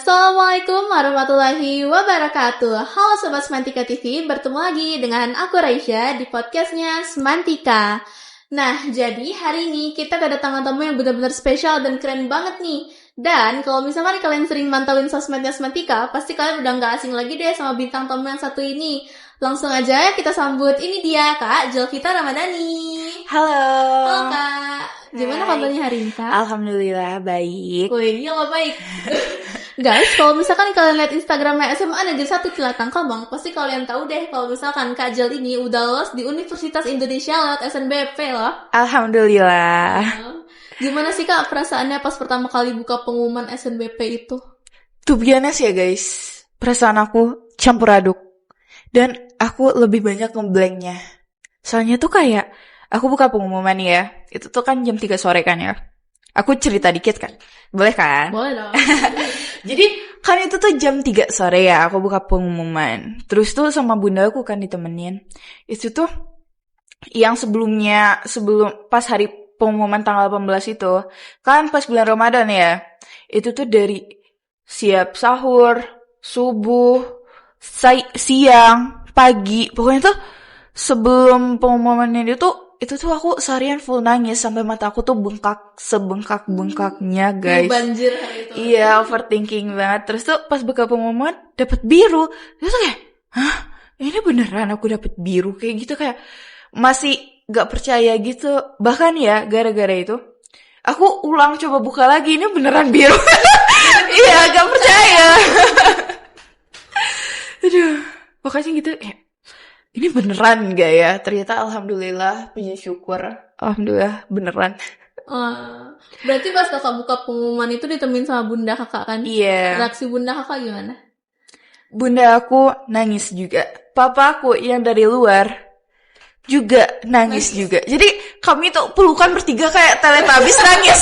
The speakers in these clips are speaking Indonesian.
Assalamualaikum warahmatullahi wabarakatuh. Halo Sobat Semantika TV, bertemu lagi dengan aku Raisya di podcastnya Semantika. Nah, jadi hari ini kita kedatangan tamu yang benar-benar spesial dan keren banget nih. Dan kalau misalkan kalian sering mantauin sosmednya Semantika, pasti kalian udah gak asing lagi deh sama bintang tamu yang satu ini. Langsung aja kita sambut, ini dia Kak Jelvita Ramadhani. Halo. Halo Kak, gimana kabarnya hari ini Kak? Alhamdulillah baik. Wih, iya gak baik. Guys, kalau misalkan kalian lihat Instagramnya SMA Negeri 1 Cilatang Kabang, pasti kalian tahu deh kalau misalkan Kak Jel ini udah lulus di Universitas Indonesia lewat SNBP loh. Alhamdulillah. Gimana sih Kak perasaannya pas pertama kali buka pengumuman SNBP itu? To be honest ya guys, perasaan aku campur aduk. Dan aku lebih banyak ngeblanknya. Soalnya tuh kayak, aku buka pengumuman ya, itu tuh kan jam 3 sore kan ya. Aku cerita dikit kan? Boleh kan? Boleh dong. Jadi kan itu tuh jam 3 sore ya aku buka pengumuman. Terus tuh sama bunda aku kan ditemenin. Itu tuh yang sebelum pas hari pengumuman tanggal 18 itu. Kan pas bulan Ramadan ya. Itu tuh dari siap sahur, subuh, siang, pagi. Pokoknya tuh sebelum pengumuman itu tuh aku seharian full nangis sampai mata aku tuh bengkak sebengkak-bengkaknya guys. Banjir hari itu. Iya, overthinking banget. Terus tuh pas buka pengumuman dapet biru. Terus tuh kayak, hah? Ini beneran aku dapet biru kayak gitu, kayak masih gak percaya gitu. Bahkan ya gara-gara itu aku ulang coba buka lagi, ini beneran biru. Iya, gak percaya. Aduh, pokoknya gitu kayak, ini beneran gak ya? Ternyata alhamdulillah, puji syukur. Alhamdulillah beneran. Berarti pas kakak buka pengumuman itu ditemenin sama bunda kakak kan? Iya. Reaksi bunda kakak gimana? Bunda aku nangis juga. Papa aku yang dari luar juga nangis juga. Jadi kami tuh pelukan bertiga kayak Teletubbies nangis.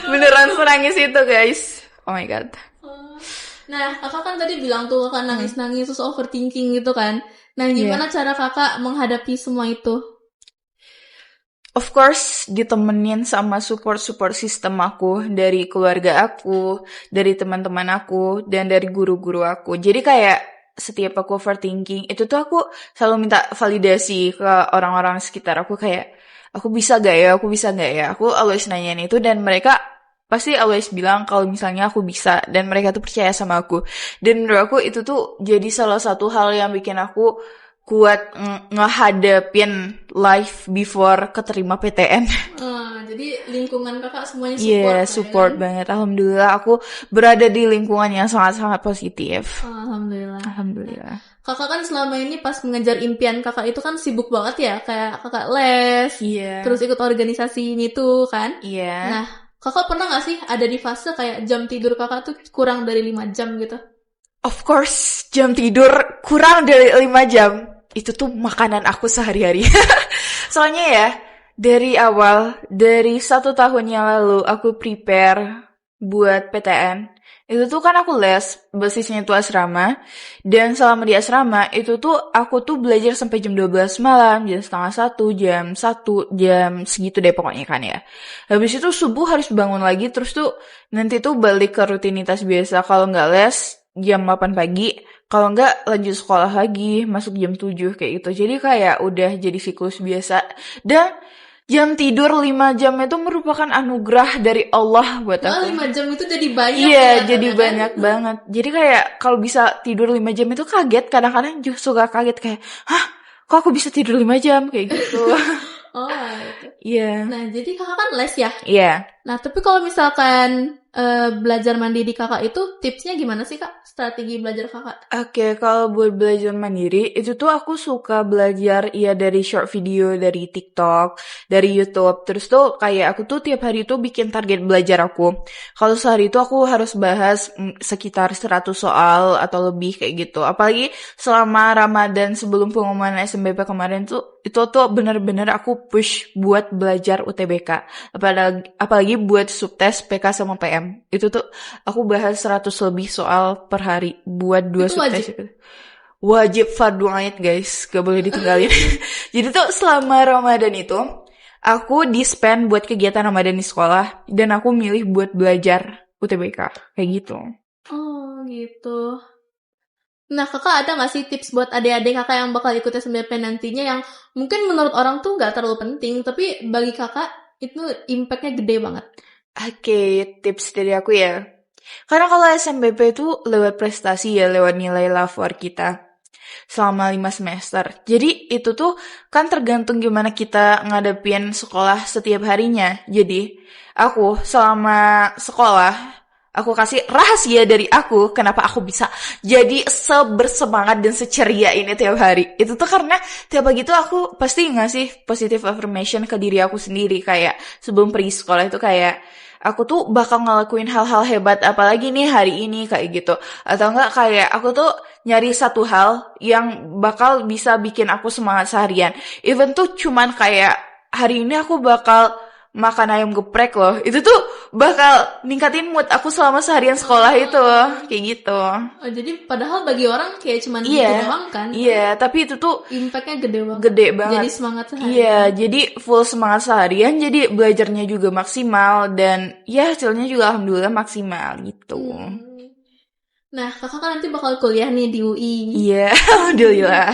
Beneran senangis itu guys. Oh my god. Nah, kakak kan tadi bilang tuh kakak nangis-nangis terus overthinking gitu kan. Nah, gimana cara kakak menghadapi semua itu? Of course, ditemenin sama support system aku, dari keluarga aku, dari teman-teman aku, dan dari guru-guru aku. Jadi kayak setiap aku overthinking, itu tuh aku selalu minta validasi ke orang-orang sekitar aku kayak, aku bisa gak ya? Aku always nanyain itu dan mereka pasti always bilang kalau misalnya aku bisa dan mereka tuh percaya sama aku. Dan menurut aku itu tuh jadi salah satu hal yang bikin aku kuat ngehadapin life before keterima PTN. Jadi lingkungan kakak semuanya support. Iya, support kan? Banget. Alhamdulillah aku berada di lingkungan yang sangat-sangat positif. Alhamdulillah. Kakak kan selama ini pas mengejar impian kakak itu kan sibuk banget ya, kayak kakak les, terus ikut organisasi ini tuh kan. Iya. Nah, kakak pernah gak sih ada di fase kayak jam tidur kakak tuh kurang dari 5 jam gitu? Of course, jam tidur kurang dari 5 jam. Itu tuh makanan aku sehari-hari. Soalnya ya, dari 1 tahun yang lalu aku prepare buat PTN. Itu tuh kan aku les, basisnya itu asrama. Dan selama di asrama, itu tuh aku tuh belajar sampai jam 12 malam, jam setengah 1, jam segitu deh pokoknya kan ya. Habis itu subuh harus bangun lagi, terus tuh nanti tuh balik ke rutinitas biasa. Kalau nggak les, jam 8 pagi. Kalau nggak lanjut sekolah lagi, masuk jam 7 kayak gitu. Jadi kayak udah jadi siklus biasa. Dan jam tidur 5 jam itu merupakan anugerah dari Allah buat aku. 5 jam itu jadi banyak. Iya, jadi banyak banget. Jadi kayak kalau bisa tidur 5 jam itu kaget. Kadang-kadang juga suka kaget kayak, hah? Kok aku bisa tidur 5 jam? Kayak gitu. Gitu. Iya. Nah, jadi kakak kan les ya? Iya. Nah, tapi kalau misalkan belajar mandiri kakak itu tipsnya gimana sih kak? Strategi belajar kakak? Oke, kalau buat belajar mandiri, itu tuh aku suka belajar ya dari short video, dari TikTok, dari YouTube. Terus tuh kayak aku tuh tiap hari tuh bikin target belajar aku. Kalau sehari itu aku harus bahas sekitar 100 soal atau lebih kayak gitu. Apalagi selama Ramadan sebelum pengumuman SNBP kemarin tuh, itu tuh bener-bener aku push buat belajar UTBK. Apalagi buat subtes PK sama PM. Itu tuh aku bahas 100 lebih soal per hari buat 2 subtes. Wajib fardu ain guys, gak boleh ditinggalin. Jadi tuh selama Ramadan itu aku di-spend buat kegiatan Ramadan di sekolah dan aku milih buat belajar UTBK kayak gitu. Oh gitu. Nah, kakak ada nggak sih tips buat adik-adik kakak yang bakal ikut SNBP nantinya yang mungkin menurut orang tuh nggak terlalu penting, tapi bagi kakak itu impact-nya gede banget. Oke, tips dari aku ya. Karena kalau SNBP itu lewat prestasi ya, lewat nilai lapor kita selama 5 semester. Jadi itu tuh kan tergantung gimana kita ngadepin sekolah setiap harinya. Jadi aku selama sekolah, aku kasih rahasia dari aku kenapa aku bisa jadi sebersemangat dan seceria ini tiap hari. Itu tuh karena tiap pagi tuh aku pasti ngasih positive affirmation ke diri aku sendiri. Kayak sebelum pergi sekolah itu kayak aku tuh bakal ngelakuin hal-hal hebat apalagi nih hari ini kayak gitu. Atau enggak kayak aku tuh nyari satu hal yang bakal bisa bikin aku semangat seharian. Even tuh cuman kayak hari ini aku bakal makan ayam geprek loh. Itu tuh bakal ningkatin mood aku selama seharian sekolah itu. Kayak gitu. Oh, jadi padahal bagi orang kayak cuman gitu Iya. doang kan, Iya, tapi itu tuh impact-nya gede banget. gede banget. Jadi semangat seharian. Iya, jadi full semangat seharian, jadi belajarnya juga maksimal, dan ya hasilnya juga alhamdulillah maksimal gitu. Nah, kakak kan nanti bakal kuliah nih di UI. Iya, alhamdulillah.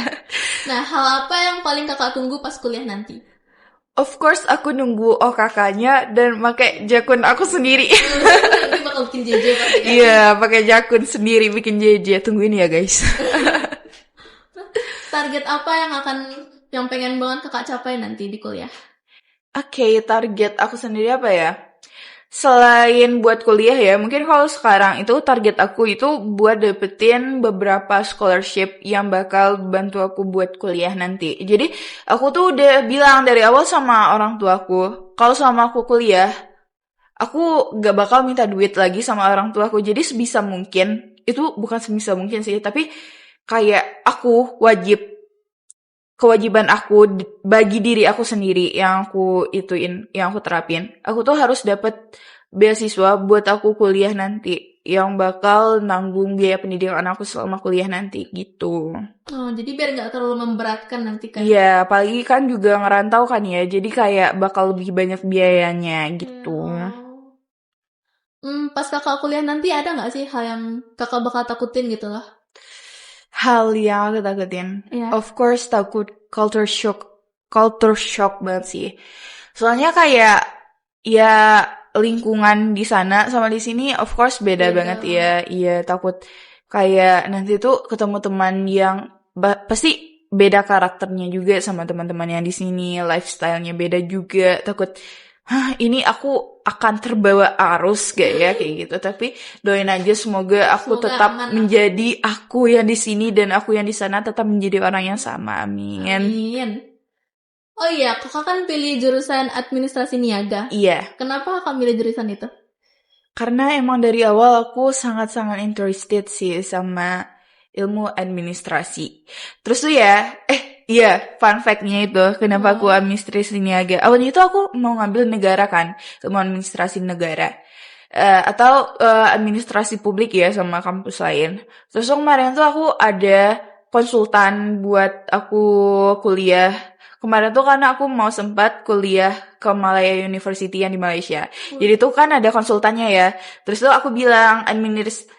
Nah, hal apa yang paling kakak tunggu pas kuliah nanti? Of course aku nunggu OKK-nya dan pakai jakun aku sendiri. Nanti bakal bikin JJ pasti kan? Iya, pakai jakun sendiri bikin JJ. Tungguin ya, guys. Target apa yang pengen banget kakak capai nanti di kuliah? Oke, target aku sendiri apa ya? Selain buat kuliah ya, mungkin kalau sekarang itu target aku itu buat dapetin beberapa scholarship yang bakal bantu aku buat kuliah nanti. Jadi aku tuh udah bilang dari awal sama orang tuaku, kalau sama aku kuliah, aku gak bakal minta duit lagi sama orang tuaku. Jadi sebisa mungkin, itu bukan sebisa mungkin sih, tapi kayak aku kewajiban aku bagi diri aku sendiri yang aku terapin. Aku tuh harus dapat beasiswa buat aku kuliah nanti yang bakal nanggung biaya pendidikan aku selama kuliah nanti gitu. Oh, jadi biar nggak terlalu memberatkan nanti kan? Iya, apalagi kan juga ngerantau kan ya, jadi kayak bakal lebih banyak biayanya gitu. Pas kakak kuliah nanti ada nggak sih hal yang kakak bakal takutin gitu loh? Hal yang aku takutin, of course takut culture shock banget sih. Soalnya kayak ya lingkungan di sana sama di sini of course beda banget ya. Iya, takut kayak nanti tuh ketemu teman yang pasti beda karakternya juga sama teman-teman yang di sini, lifestyle-nya beda juga. Takut ini aku akan terbawa arus gak ya kayak gitu. Tapi doain aja semoga aku tetap aman, menjadi aku yang di sini dan aku yang di sana tetap menjadi orang yang sama. Amin. Oh iya, kakak kan pilih jurusan administrasi niaga. Iya. Kenapa kakak pilih jurusan itu? Karena emang dari awal aku sangat-sangat interested sih sama ilmu administrasi. Terus tuh iya, fun fact-nya itu, kenapa aku administrasi niaga. Awalnya itu aku mau ngambil negara kan, ilmu administrasi negara. Atau administrasi publik ya sama kampus lain. Terus kemarin tuh aku ada konsultan buat aku kuliah. Kemarin tuh karena aku mau sempat kuliah ke Malaya University yang di Malaysia. Jadi tuh kan ada konsultannya ya. Terus tuh aku bilang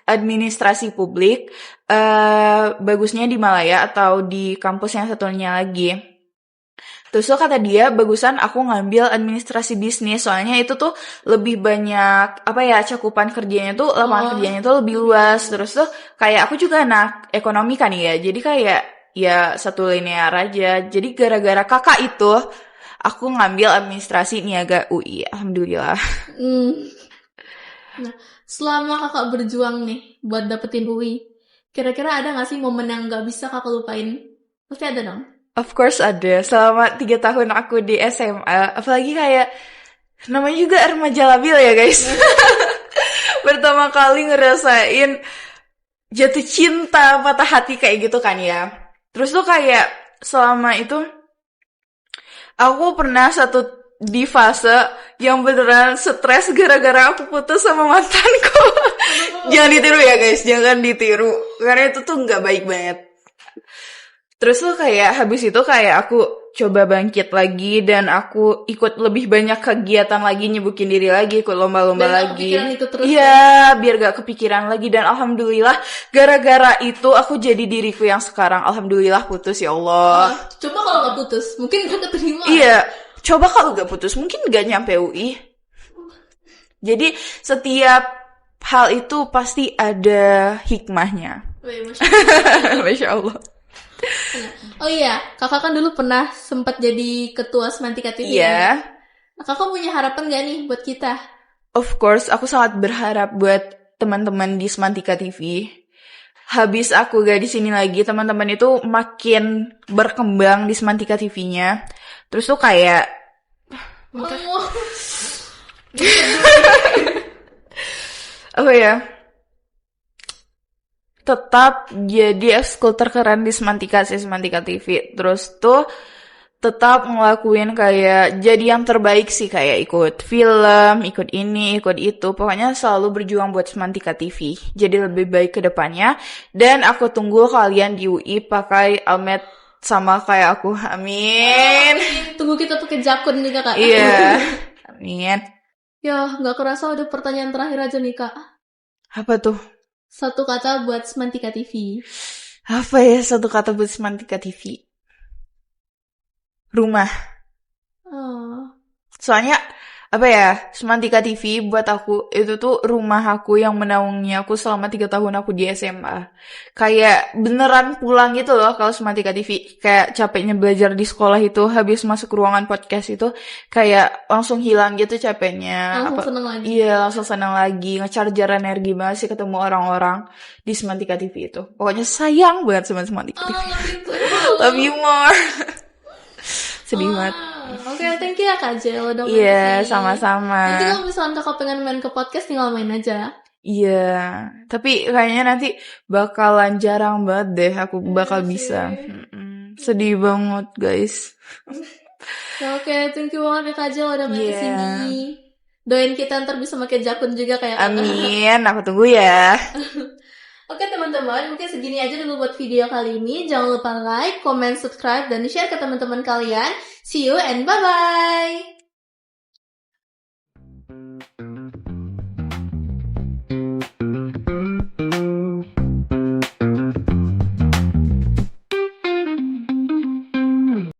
administrasi publik bagusnya di Malaya atau di kampus yang satunya lagi. Terus tuh kata dia bagusan aku ngambil administrasi bisnis, soalnya itu tuh lebih banyak cakupan kerjanya tuh, lapangan kerjanya tuh lebih luas. Terus tuh kayak aku juga anak ekonomi kan ya, jadi kayak ya satu linear aja. Jadi gara-gara kakak itu aku ngambil administrasi niaga UI. Alhamdulillah. Nah, selama kakak berjuang nih buat dapetin UI, kira-kira ada gak sih momen yang gak bisa kakak lupain? Pasti ada dong. Of course ada. Selama 3 tahun aku di SMA, apalagi kayak namanya juga remaja labil ya guys. Pertama kali ngerasain jatuh cinta, patah hati kayak gitu kan ya. Terus tuh kayak selama itu aku pernah di fase yang beneran stres gara-gara aku putus sama mantanku. Jangan ditiru ya guys, jangan ditiru. Karena itu tuh gak baik banget. Terus tuh kayak habis itu kayak aku coba bangkit lagi dan aku ikut lebih banyak kegiatan lagi, nyibukin diri lagi, ikut lomba-lomba Biar gak lagi. kepikiran itu terus, Iya, biar gak kepikiran lagi. Dan alhamdulillah gara-gara itu aku jadi diriku yang sekarang. Alhamdulillah putus, ya Allah. Coba kalau gak putus, mungkin gak keterima. Iya, coba kalau gak putus mungkin gak nyampe UI. Jadi setiap hal itu pasti ada hikmahnya. Wih, Masya Allah. Masya Allah. Oh iya, kakak kan dulu pernah sempat jadi ketua Semantika TV. Iya. Nah, kakak punya harapan gak nih buat kita? Of course, aku sangat berharap buat teman-teman di Semantika TV. Habis aku gak di sini lagi, teman-teman itu makin berkembang di Semantika TV-nya. Terus tuh kayak apa ya? Tetap jadi ekskul terkeren di Semantika TV. Terus tuh tetap ngelakuin kayak jadi yang terbaik sih, kayak ikut film, ikut ini, ikut itu. Pokoknya selalu berjuang buat Semantika TV. Jadi lebih baik ke depannya. Dan aku tunggu kalian di UI pakai almet sama kayak aku. Amin. Tunggu kita pakai jakun juga, Kak. Iya. Amin. Ya, gak kerasa udah pertanyaan terakhir aja nih, Kak. Apa tuh? Satu kata buat Semantika TV. Apa ya satu kata buat Semantika TV? Rumah. Oh. Soalnya apa ya, Semantika TV buat aku itu tuh rumah aku yang menaungi aku selama 3 tahun aku di SMA. Kayak beneran pulang gitu loh kalau Semantika TV. Kayak capeknya belajar di sekolah itu, habis masuk ruangan podcast itu kayak langsung hilang gitu capeknya. Langsung seneng lagi. Iya, langsung senang lagi, ngecharger energi banget sih ketemu orang-orang di Semantika TV itu. Pokoknya sayang banget sama Semantika TV. Love you more. Sedih banget. Oke, thank you ya Kak Jel udah main Iya, kesini. sama-sama. Nanti kalau misalkan kakak pengen main ke podcast tinggal main aja. Iya, tapi kayaknya nanti bakalan jarang banget deh aku bakal bisa. Sedih banget, guys. Ya, oke, thank you banget ya Kak Jel udah main kesini. Doain kita ntar bisa pakai jakun juga kayak kakak. Amin, aku tunggu ya. Oke teman-teman, mungkin segini aja dulu buat video kali ini. Jangan lupa like, comment, subscribe, dan share ke teman-teman kalian. See you and bye-bye!